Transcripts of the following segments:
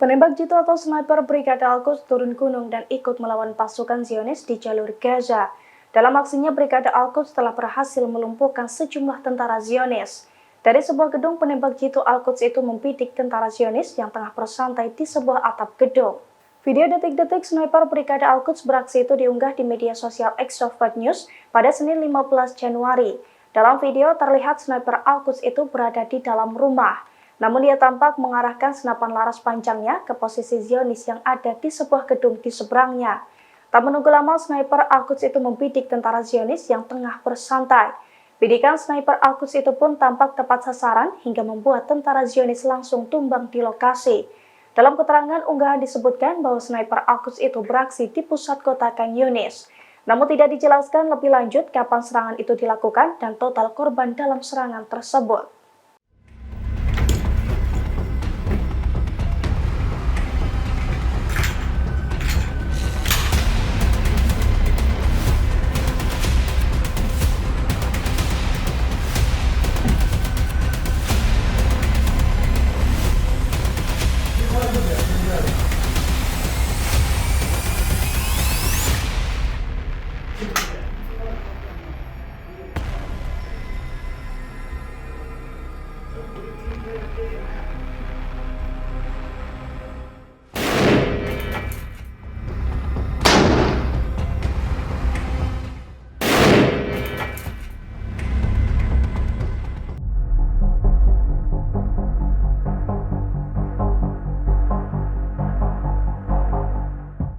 Penembak jitu atau sniper Brigade Al-Quds turun gunung dan ikut melawan pasukan Zionis di jalur Gaza. Dalam aksinya, Brigade Al-Quds telah berhasil melumpuhkan sejumlah tentara Zionis. Dari sebuah gedung, penembak jitu Al-Quds itu membidik tentara Zionis yang tengah bersantai di sebuah atap gedung. Video detik-detik sniper Brigade Al-Quds beraksi itu diunggah di media sosial Extrovert News pada Senin 15 Januari. Dalam video terlihat sniper Al-Quds itu berada di dalam rumah. Namun dia tampak mengarahkan senapan laras panjangnya ke posisi Zionis yang ada di sebuah gedung di seberangnya. Tak menunggu lama, sniper Al-Quds itu membidik tentara Zionis yang tengah bersantai. Bidikan sniper Al-Quds itu pun tampak tepat sasaran hingga membuat tentara Zionis langsung tumbang di lokasi. Dalam keterangan unggahan disebutkan bahwa sniper Al-Quds itu beraksi di pusat kota Khan Yunis. Namun tidak dijelaskan lebih lanjut kapan serangan itu dilakukan dan total korban dalam serangan tersebut.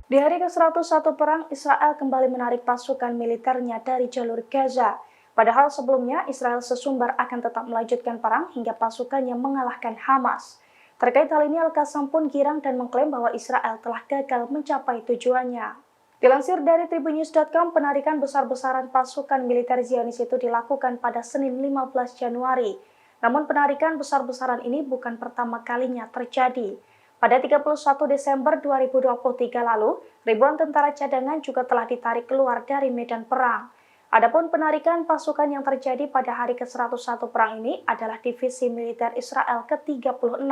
Di hari ke-101 perang, Israel kembali menarik pasukan militernya dari jalur Gaza. Padahal sebelumnya, Israel sesumbar akan tetap melanjutkan perang hingga pasukannya mengalahkan Hamas. Terkait hal ini, Al-Qassam pun girang dan mengklaim bahwa Israel telah gagal mencapai tujuannya. Dilansir dari Tribunnews.com, penarikan besar-besaran pasukan militer Zionis itu dilakukan pada Senin 15 Januari. Namun penarikan besar-besaran ini bukan pertama kalinya terjadi. Pada 31 Desember 2023 lalu, ribuan tentara cadangan juga telah ditarik keluar dari medan perang. Adapun penarikan pasukan yang terjadi pada hari ke-101 perang ini adalah divisi militer Israel ke-36,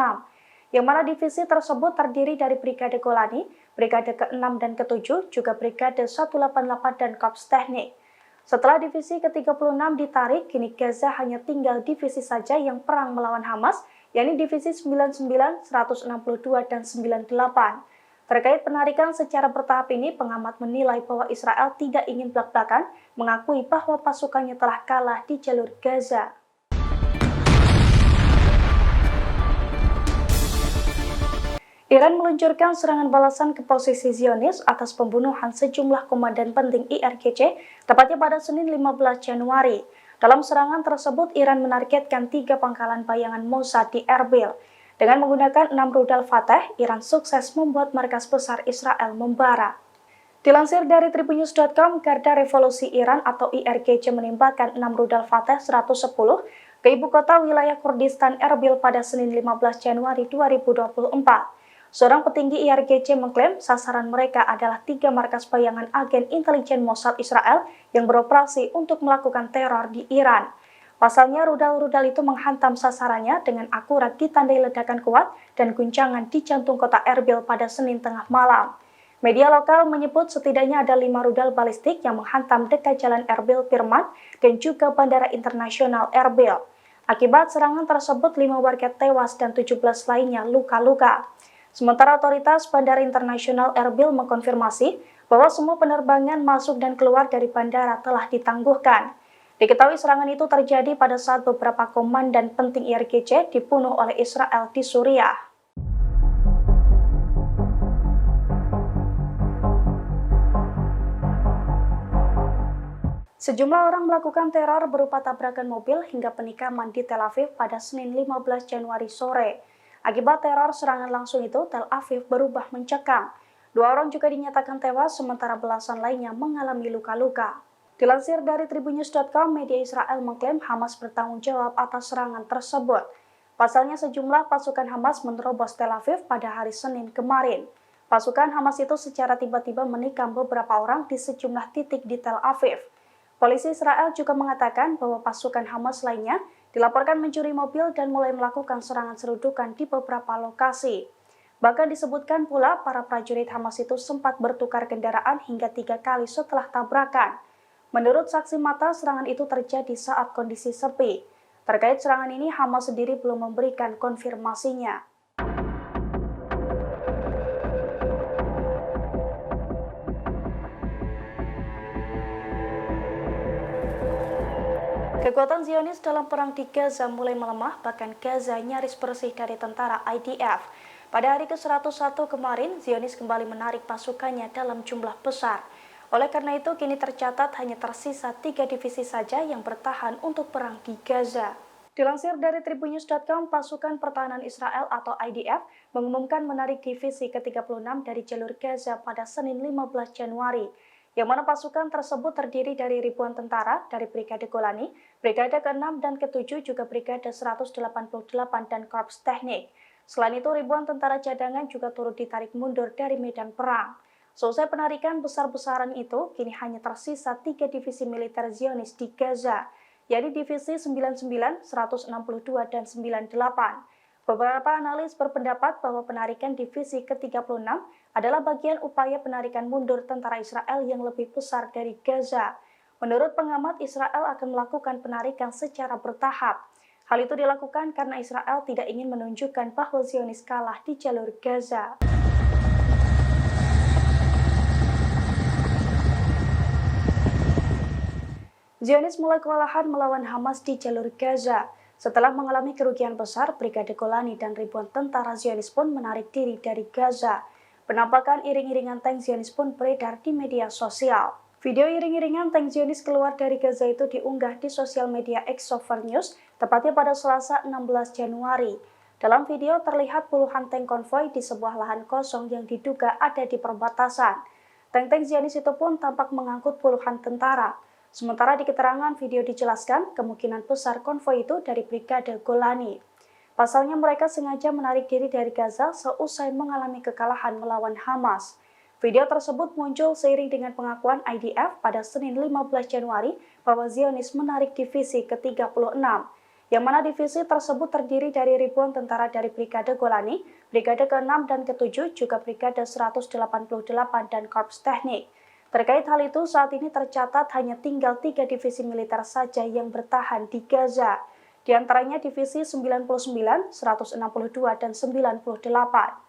yang mana divisi tersebut terdiri dari Brigade Golani, Brigade ke-6 dan ke-7, juga Brigade 188 dan Korps Teknik. Setelah divisi ke-36 ditarik, kini Gaza hanya tinggal divisi saja yang perang melawan Hamas, yakni divisi 99, 162, dan 98. Terkait penarikan secara bertahap ini, pengamat menilai bahwa Israel tidak ingin blak-blakan mengakui bahwa pasukannya telah kalah di jalur Gaza. Iran meluncurkan serangan balasan ke posisi Zionis atas pembunuhan sejumlah komandan penting IRGC, tepatnya pada Senin 15 Januari. Dalam serangan tersebut, Iran menargetkan 3 pangkalan bayangan Mossad di Erbil. Dengan menggunakan 6 rudal Fateh, Iran sukses membuat markas besar Israel membara. Dilansir dari Tribunnews.com, Garda Revolusi Iran atau IRGC menembakkan 6 rudal Fateh 110 ke ibu kota wilayah Kurdistan Erbil pada Senin 15 Januari 2024. Seorang petinggi IRGC mengklaim sasaran mereka adalah 3 markas bayangan agen intelijen Mossad Israel yang beroperasi untuk melakukan teror di Iran. Pasalnya, rudal-rudal itu menghantam sasarannya dengan akurat ditandai ledakan kuat dan guncangan di jantung kota Erbil pada Senin tengah malam. Media lokal menyebut setidaknya ada 5 rudal balistik yang menghantam dekat jalan Erbil Pirmat dan juga Bandara Internasional Erbil. Akibat serangan tersebut, 5 warga tewas dan 17 lainnya luka-luka. Sementara otoritas Bandara Internasional Erbil mengkonfirmasi bahwa semua penerbangan masuk dan keluar dari bandara telah ditangguhkan. Diketahui serangan itu terjadi pada saat beberapa komandan penting IRGC dibunuh oleh Israel di Suriah. Sejumlah orang melakukan teror berupa tabrakan mobil hingga penikaman di Tel Aviv pada Senin 15 Januari sore. Akibat teror serangan langsung itu, Tel Aviv berubah mencekam. 2 orang juga dinyatakan tewas, sementara belasan lainnya mengalami luka-luka. Dilansir dari Tribunnews.com, media Israel mengklaim Hamas bertanggung jawab atas serangan tersebut. Pasalnya sejumlah pasukan Hamas menerobos Tel Aviv pada hari Senin kemarin. Pasukan Hamas itu secara tiba-tiba menikam beberapa orang di sejumlah titik di Tel Aviv. Polisi Israel juga mengatakan bahwa pasukan Hamas lainnya dilaporkan mencuri mobil dan mulai melakukan serangan serudukan di beberapa lokasi. Bahkan disebutkan pula para prajurit Hamas itu sempat bertukar kendaraan hingga 3 kali setelah tabrakan. Menurut saksi mata, serangan itu terjadi saat kondisi sepi. Terkait serangan ini, Hamas sendiri belum memberikan konfirmasinya. Kekuatan Zionis dalam perang di Gaza mulai melemah, bahkan Gaza nyaris bersih dari tentara IDF. Pada hari ke-101 kemarin, Zionis kembali menarik pasukannya dalam jumlah besar. Oleh karena itu, kini tercatat hanya tersisa 3 divisi saja yang bertahan untuk perang di Gaza. Dilansir dari Tribunnews.com, pasukan pertahanan Israel atau IDF mengumumkan menarik divisi ke-36 dari jalur Gaza pada Senin 15 Januari. Yang mana pasukan tersebut terdiri dari ribuan tentara dari Brigade Golani, Brigade ke-6 dan ke-7 juga Brigade 188 dan Korps Teknik. Selain itu, ribuan tentara cadangan juga turut ditarik mundur dari medan perang. Selesai penarikan besar-besaran itu, kini hanya tersisa 3 divisi militer Zionis di Gaza, yaitu Divisi 99, 162, dan 98. Beberapa analis berpendapat bahwa penarikan divisi ke-36 adalah bagian upaya penarikan mundur tentara Israel yang lebih besar dari Gaza. Menurut pengamat, Israel akan melakukan penarikan secara bertahap. Hal itu dilakukan karena Israel tidak ingin menunjukkan bahwa Zionis kalah di jalur Gaza. Zionis mulai kewalahan melawan Hamas di jalur Gaza. Setelah mengalami kerugian besar, Brigade Golani dan ribuan tentara Zionis pun menarik diri dari Gaza. Penampakan iring-iringan tank Zionis pun beredar di media sosial. Video iring-iringan tank Zionis keluar dari Gaza itu diunggah di sosial media X News, tepatnya pada Selasa 16 Januari. Dalam video terlihat puluhan tank konvoi di sebuah lahan kosong yang diduga ada di perbatasan. Tank-tank Zionis itu pun tampak mengangkut puluhan tentara. Sementara di keterangan video dijelaskan, kemungkinan besar konvoi itu dari Brigade Golani. Pasalnya mereka sengaja menarik diri dari Gaza seusai mengalami kekalahan melawan Hamas. Video tersebut muncul seiring dengan pengakuan IDF pada Senin 15 Januari bahwa Zionis menarik divisi ke-36, yang mana divisi tersebut terdiri dari ribuan tentara dari Brigade Golani, Brigade ke-6 dan ke-7, juga Brigade 188 dan Korps Teknik. Terkait hal itu, saat ini tercatat hanya tinggal 3 divisi militer saja yang bertahan di Gaza, di antaranya divisi 99, 162, dan 98.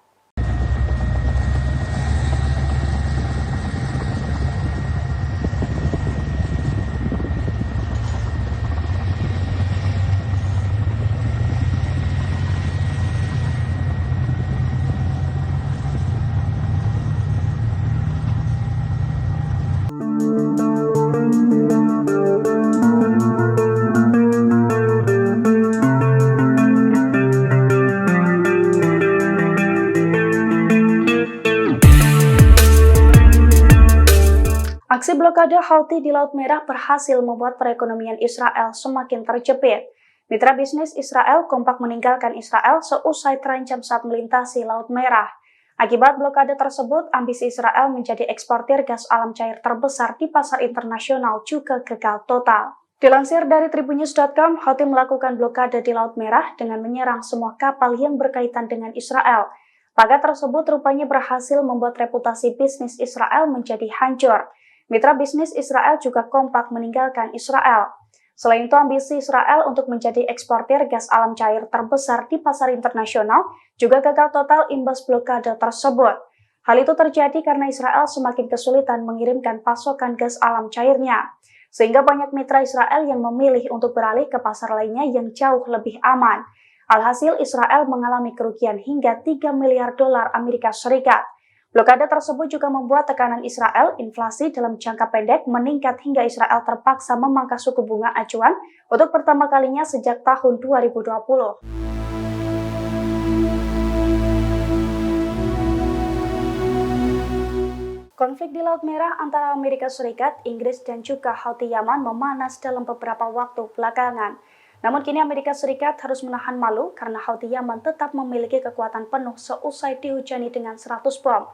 Aksi blokade Houthi di Laut Merah berhasil membuat perekonomian Israel semakin terjepit. Mitra bisnis Israel kompak meninggalkan Israel seusai terancam saat melintasi Laut Merah. Akibat blokade tersebut, ambisi Israel menjadi eksportir gas alam cair terbesar di pasar internasional juga gagal total. Dilansir dari Tribunnews.com, Houthi melakukan blokade di Laut Merah dengan menyerang semua kapal yang berkaitan dengan Israel. Pagar tersebut rupanya berhasil membuat reputasi bisnis Israel menjadi hancur. Mitra bisnis Israel juga kompak meninggalkan Israel. Selain itu, ambisi Israel untuk menjadi eksportir gas alam cair terbesar di pasar internasional juga gagal total imbas blokade tersebut. Hal itu terjadi karena Israel semakin kesulitan mengirimkan pasokan gas alam cairnya, sehingga banyak mitra Israel yang memilih untuk beralih ke pasar lainnya yang jauh lebih aman. Alhasil, Israel mengalami kerugian hingga 3 miliar dolar Amerika Serikat. Blokade tersebut juga membuat tekanan Israel, inflasi dalam jangka pendek meningkat hingga Israel terpaksa memangkas suku bunga acuan untuk pertama kalinya sejak tahun 2020. Konflik di Laut Merah antara Amerika Serikat, Inggris, dan juga Houthi Yaman memanas dalam beberapa waktu belakangan. Namun kini Amerika Serikat harus menahan malu karena Houthi Yaman tetap memiliki kekuatan penuh seusai dihujani dengan 100 bom.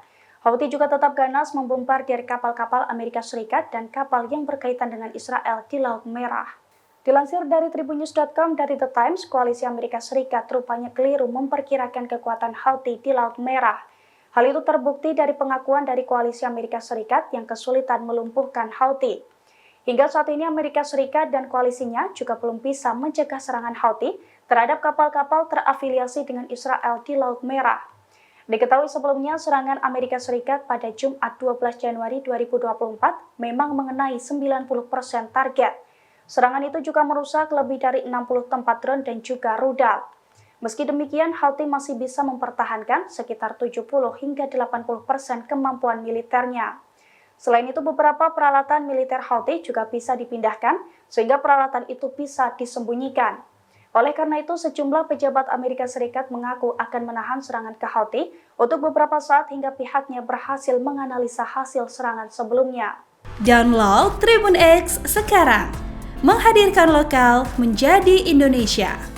Houthi juga tetap ganas membombardir kapal-kapal Amerika Serikat dan kapal yang berkaitan dengan Israel di Laut Merah. Dilansir dari tribunnews.com dari The Times, koalisi Amerika Serikat rupanya keliru memperkirakan kekuatan Houthi di Laut Merah. Hal itu terbukti dari pengakuan dari koalisi Amerika Serikat yang kesulitan melumpuhkan Houthi. Hingga saat ini Amerika Serikat dan koalisinya juga belum bisa mencegah serangan Houthi terhadap kapal-kapal terafiliasi dengan Israel di Laut Merah. Diketahui sebelumnya serangan Amerika Serikat pada Jumat 12 Januari 2024 memang mengenai 90% target. Serangan itu juga merusak lebih dari 60 tempat drone dan juga rudal. Meski demikian, Houthi masih bisa mempertahankan sekitar 70 hingga 80% kemampuan militernya. Selain itu, beberapa peralatan militer Houthi juga bisa dipindahkan, sehingga peralatan itu bisa disembunyikan. Oleh karena itu, sejumlah pejabat Amerika Serikat mengaku akan menahan serangan ke Houthi untuk beberapa saat hingga pihaknya berhasil menganalisa hasil serangan sebelumnya. Download Tribun X sekarang, menghadirkan lokal menjadi Indonesia.